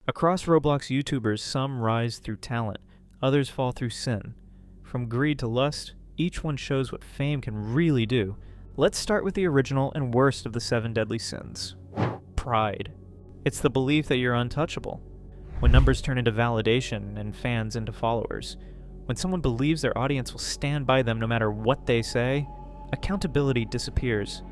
Across Roblox YouTubers, some rise through talent, others fall through sin. From greed to lust, each one shows what fame can really do. Let's start with the original and worst of the 7 deadly sins. Pride. It's the belief that you're untouchable. When numbers turn into validation and fans into followers. When someone believes their audience will stand by them no matter what they say, accountability disappears.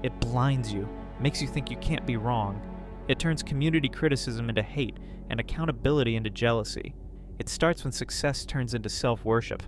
It blinds you, makes you think you can't be wrong. It turns community criticism into hate and accountability into jealousy. It starts when success turns into self-worship.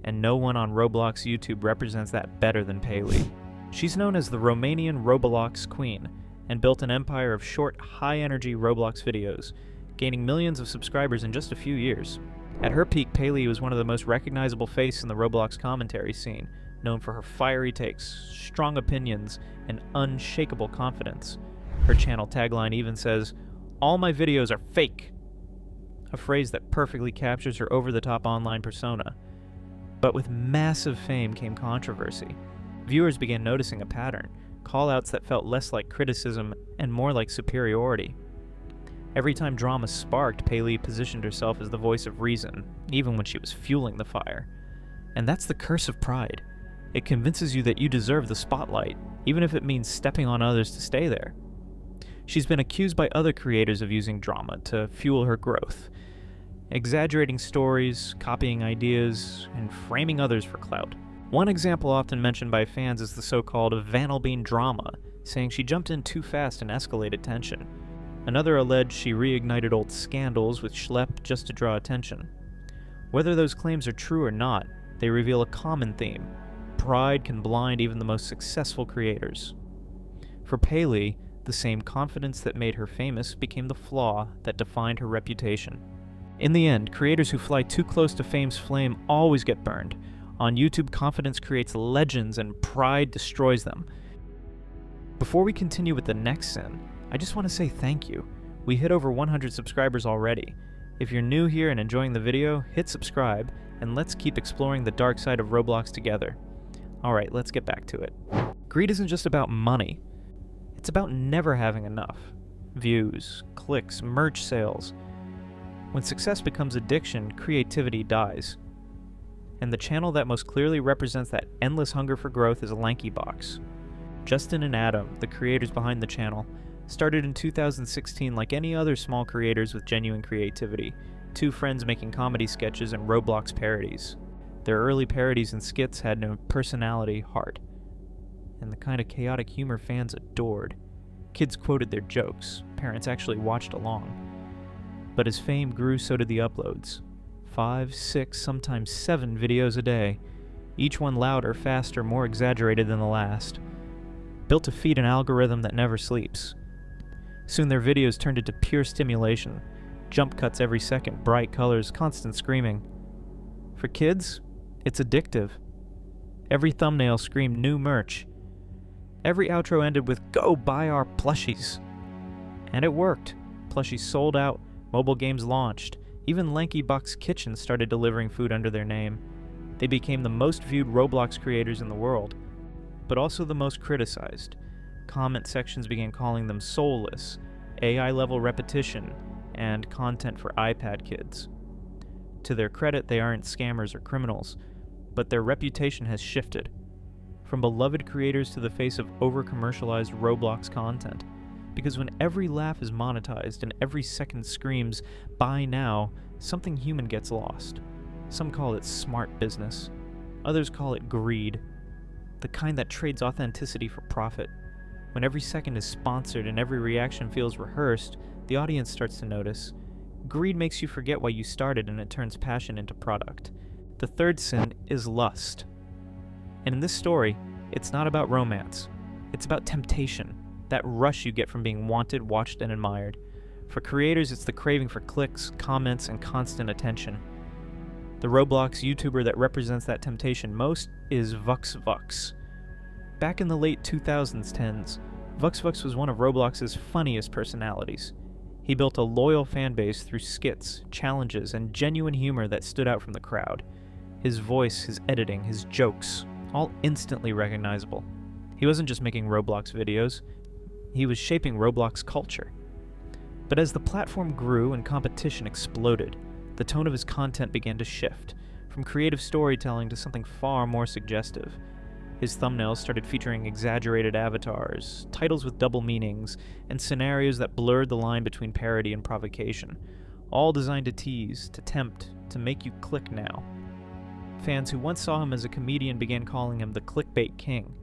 And no one on Roblox YouTube represents that better than Payleey. She's known as the Romanian Roblox Queen, and built an empire of short, high-energy Roblox videos, gaining millions of subscribers in just a few years. At her peak, Payleey was one of the most recognizable faces in the Roblox commentary scene, known for her fiery takes, strong opinions, and unshakable confidence. Her channel tagline even says, "All my videos are fake," a phrase that perfectly captures her over-the-top online persona. But with massive fame came controversy. Viewers began noticing a pattern, call-outs that felt less like criticism and more like superiority. Every time drama sparked, Payleey positioned herself as the voice of reason, even when she was fueling the fire. And that's the curse of pride. It convinces you that you deserve the spotlight, even if it means stepping on others to stay there. She's been accused by other creators of using drama to fuel her growth, exaggerating stories, copying ideas, and framing others for clout. One example often mentioned by fans is the so-called Vanelbean drama, saying she jumped in too fast and escalated tension. Another alleged she reignited old scandals with Schlep just to draw attention. Whether those claims are true or not, they reveal a common theme. Pride can blind even the most successful creators. For Payleey, the same confidence that made her famous became the flaw that defined her reputation. In the end, creators who fly too close to fame's flame always get burned. On YouTube, confidence creates legends and pride destroys them. Before we continue with the next sin, I just want to say thank you. We hit over 100 subscribers already. If you're new here and enjoying the video, hit subscribe, and let's keep exploring the dark side of Roblox together. Alright, let's get back to it. Greed isn't just about money. It's about never having enough. Views, clicks, merch sales. When success becomes addiction, creativity dies. And the channel that most clearly represents that endless hunger for growth is Lankybox. Justin and Adam, the creators behind the channel, started in 2016 like any other small creators with genuine creativity, 2 friends making comedy sketches and Roblox parodies. Their early parodies and skits had no personality, heart, and the kind of chaotic humor fans adored. Kids quoted their jokes, parents actually watched along. But as fame grew, so did the uploads. 5, 6, sometimes 7 videos a day, each one louder, faster, more exaggerated than the last, built to feed an algorithm that never sleeps. Soon their videos turned into pure stimulation, jump cuts every second, bright colors, constant screaming. For kids, it's addictive. Every thumbnail screamed new merch. Every outro ended with, "Go buy our plushies." And it worked. Plushies sold out, mobile games launched, even Lankybox Kitchen started delivering food under their name. They became the most viewed Roblox creators in the world, but also the most criticized. Comment sections began calling them soulless, AI-level repetition, and content for iPad kids. To their credit, they aren't scammers or criminals, but their reputation has shifted. From beloved creators to the face of over-commercialized Roblox content. Because when every laugh is monetized and every second screams, "Buy now," something human gets lost. Some call it smart business. Others call it greed. The kind that trades authenticity for profit. When every second is sponsored and every reaction feels rehearsed, the audience starts to notice. Greed makes you forget why you started and it turns passion into product. The third sin is lust. And in this story, it's not about romance. It's about temptation. That rush you get from being wanted, watched, and admired. For creators, it's the craving for clicks, comments, and constant attention. The Roblox YouTuber that represents that temptation most is VuxVux. Back in the late 2010s, VuxVux was one of Roblox's funniest personalities. He built a loyal fanbase through skits, challenges, and genuine humor that stood out from the crowd. His voice, his editing, his jokes, all instantly recognizable. He wasn't just making Roblox videos, he was shaping Roblox culture. But as the platform grew and competition exploded, the tone of his content began to shift, from creative storytelling to something far more suggestive. His thumbnails started featuring exaggerated avatars, titles with double meanings, and scenarios that blurred the line between parody and provocation, all designed to tease, to tempt, to make you click now. Fans who once saw him as a comedian began calling him the clickbait king.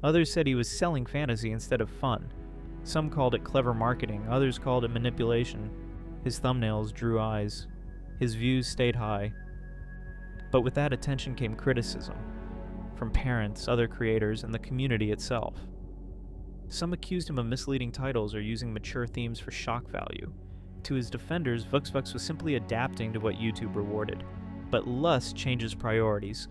Others said he was selling fantasy instead of fun. Some called it clever marketing, others called it manipulation. His thumbnails drew eyes. His views stayed high. But with that attention came criticism, from parents, other creators, and the community itself. Some accused him of misleading titles or using mature themes for shock value. To his defenders, VuxVux was simply adapting to what YouTube rewarded. But lust changes priorities.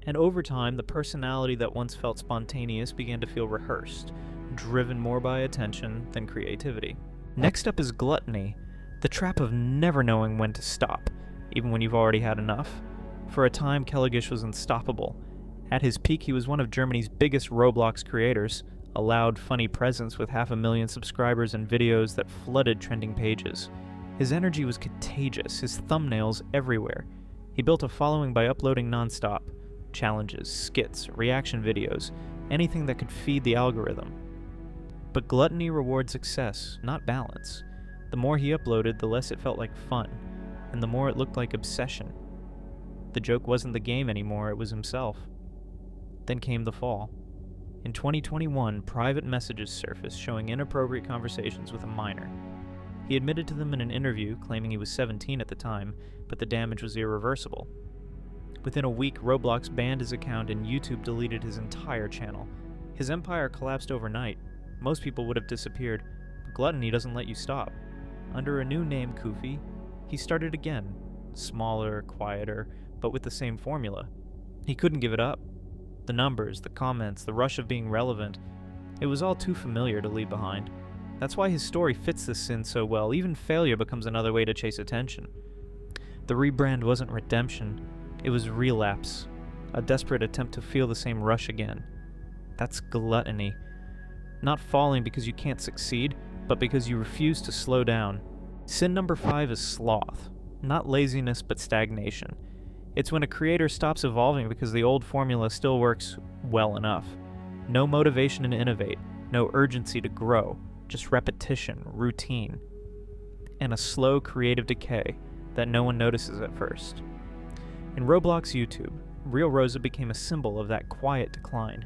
And over time, the personality that once felt spontaneous began to feel rehearsed, driven more by attention than creativity. Next up is Gluttony, the trap of never knowing when to stop, even when you've already had enough. For a time, Kelogish was unstoppable. At his peak, he was one of Germany's biggest Roblox creators, a loud, funny presence with 500,000 subscribers and videos that flooded trending pages. His energy was contagious, his thumbnails everywhere. He built a following by uploading nonstop. Challenges, skits, reaction videos, anything that could feed the algorithm. But Gluttony rewards success, not balance. The more he uploaded, the less it felt like fun, and the more it looked like obsession. The joke wasn't the game anymore, it was himself. Then came the fall. In 2021, private messages surfaced showing inappropriate conversations with a minor. He admitted to them in an interview, claiming he was 17 at the time, but the damage was irreversible. Within a week, Roblox banned his account and YouTube deleted his entire channel. His empire collapsed overnight. Most people would have disappeared, but Gluttony doesn't let you stop. Under a new name, Koofy, he started again, smaller, quieter, but with the same formula. He couldn't give it up. The numbers, the comments, the rush of being relevant, it was all too familiar to leave behind. That's why his story fits this sin so well. Even failure becomes another way to chase attention. The rebrand wasn't redemption, it was relapse, a desperate attempt to feel the same rush again. That's Gluttony. Not falling because you can't succeed, but because you refuse to slow down. Sin number 5 is sloth. Not laziness, but stagnation. It's when a creator stops evolving because the old formula still works well enough. No motivation to innovate, no urgency to grow, just repetition, routine, and a slow creative decay that no one notices at first. In Roblox YouTube, RealRosa became a symbol of that quiet decline.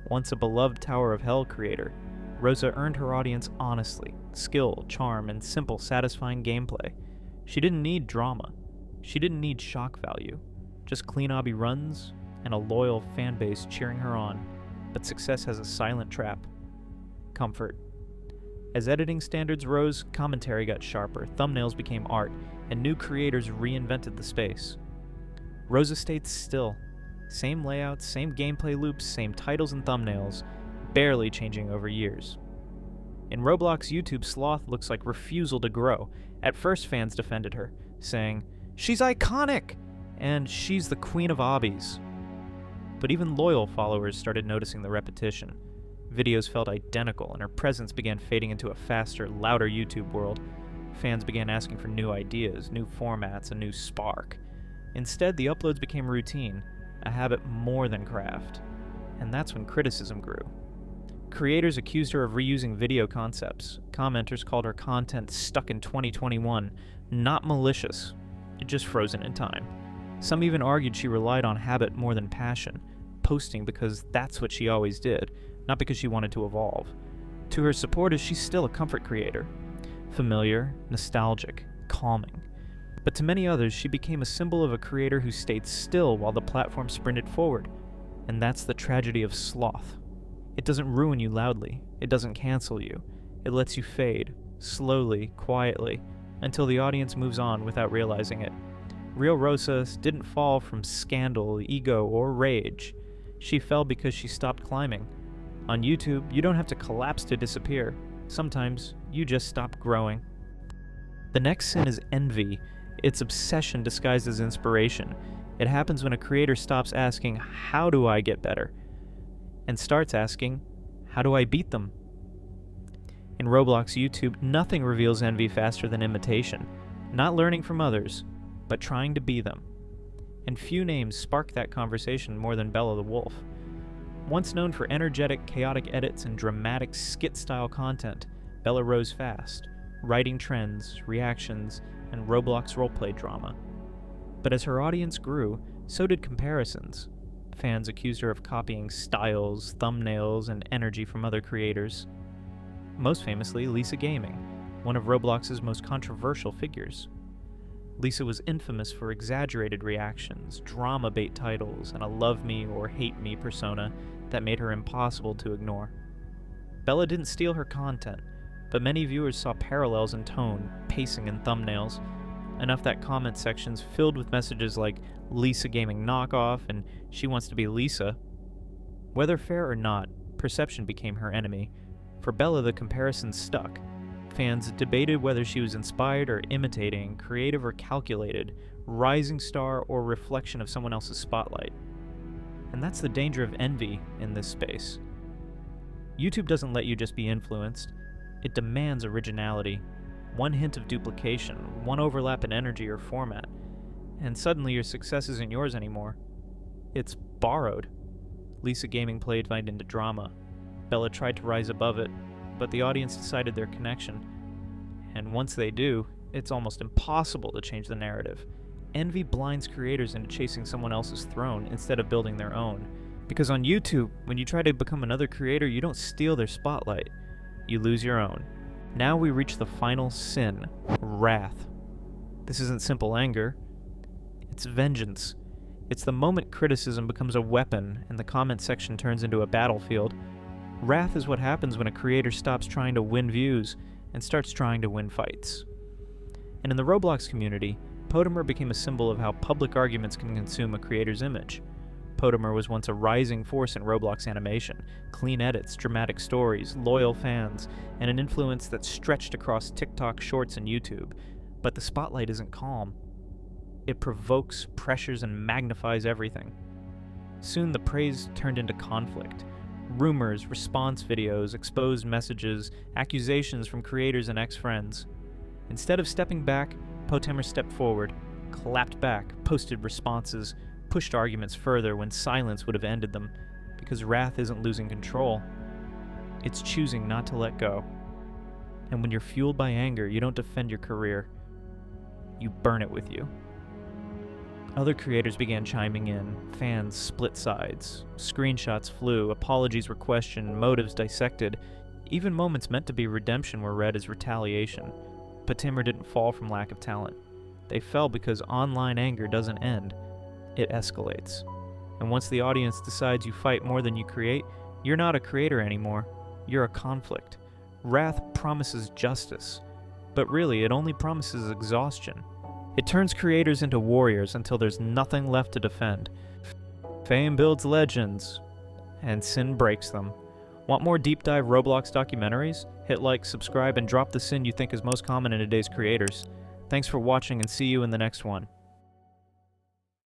Once a beloved Tower of Hell creator, Rosa earned her audience honestly, skill, charm, and simple, satisfying gameplay. She didn't need drama. She didn't need shock value. Just clean obby runs and a loyal fan base cheering her on. But success has a silent trap: comfort. As editing standards rose, commentary got sharper, thumbnails became art, and new creators reinvented the space. Rosa stayed still. Same layouts, same gameplay loops, same titles and thumbnails, barely changing over years. In Roblox YouTube, Sloth looks like refusal to grow. At first, fans defended her, saying, "She's iconic!" and "She's the queen of obbies." But even loyal followers started noticing the repetition. Videos felt identical, and her presence began fading into a faster, louder YouTube world. Fans began asking for new ideas, new formats, a new spark. Instead, the uploads became routine, a habit more than craft. And that's when criticism grew. Creators accused her of reusing video concepts. Commenters called her content stuck in 2021, not malicious, just frozen in time. Some even argued she relied on habit more than passion, posting because that's what she always did, not because she wanted to evolve. To her supporters, she's still a comfort creator. Familiar, nostalgic, calming. But to many others, she became a symbol of a creator who stayed still while the platform sprinted forward. And that's the tragedy of sloth. It doesn't ruin you loudly. It doesn't cancel you. It lets you fade, slowly, quietly, until the audience moves on without realizing it. RealRosa didn't fall from scandal, ego, or rage. She fell because she stopped climbing. On YouTube, you don't have to collapse to disappear. Sometimes, you just stop growing. The next sin is envy. It's obsession disguised as inspiration. It happens when a creator stops asking, "How do I get better?" and starts asking, "How do I beat them?" In Roblox YouTube, nothing reveals envy faster than imitation, not learning from others, but trying to be them. And few names spark that conversation more than Bella the Wolf. Once known for energetic, chaotic edits and dramatic skit-style content, Bella rose fast, writing trends, reactions, and Roblox roleplay drama. But as her audience grew, so did comparisons. Fans accused her of copying styles, thumbnails, and energy from other creators. Most famously, Lisa Gaming, one of Roblox's most controversial figures. Lisa was infamous for exaggerated reactions, drama bait titles, and a love me or hate me persona that made her impossible to ignore. Bella didn't steal her content, but many viewers saw parallels in tone, pacing, and thumbnails, enough that comment sections filled with messages like Lisa Gaming knockoff and she wants to be Lisa. Whether fair or not, perception became her enemy. For Bella, the comparison stuck. Fans debated whether she was inspired or imitating, creative or calculated, rising star or reflection of someone else's spotlight. And that's the danger of envy in this space. YouTube doesn't let you just be influenced. It demands originality. One hint of duplication, one overlap in energy or format, and suddenly your success isn't yours anymore. It's borrowed. Lisa Gaming played right into drama. Bella tried to rise above it, but the audience decided their connection. And once they do, it's almost impossible to change the narrative. Envy blinds creators into chasing someone else's throne instead of building their own. Because on YouTube, when you try to become another creator, you don't steal their spotlight. You lose your own. Now we reach the final sin, wrath. This isn't simple anger. It's vengeance. It's the moment criticism becomes a weapon and the comment section turns into a battlefield. Wrath is what happens when a creator stops trying to win views and starts trying to win fights. And in the Roblox community, Potemer became a symbol of how public arguments can consume a creator's image. Potemer was once a rising force in Roblox animation, clean edits, dramatic stories, loyal fans, and an influence that stretched across TikTok, Shorts, and YouTube. But the spotlight isn't calm. It provokes, pressures, and magnifies everything. Soon the praise turned into conflict. Rumors, response videos, exposed messages, accusations from creators and ex-friends. Instead of stepping back, Potemer stepped forward, clapped back, posted responses, pushed arguments further when silence would have ended them, because wrath isn't losing control. It's choosing not to let go. And when you're fueled by anger, you don't defend your career. You burn it with you. Other creators began chiming in, fans split sides, screenshots flew, apologies were questioned, motives dissected, even moments meant to be redemption were read as retaliation. Potemer didn't fall from lack of talent. They fell because online anger doesn't end. It escalates. And once the audience decides you fight more than you create, you're not a creator anymore. You're a conflict. Wrath promises justice, but really it only promises exhaustion. It turns creators into warriors until there's nothing left to defend. Fame builds legends, and sin breaks them. Want more deep dive Roblox documentaries? Hit like, subscribe, and drop the sin you think is most common in today's creators. Thanks for watching and see you in the next one.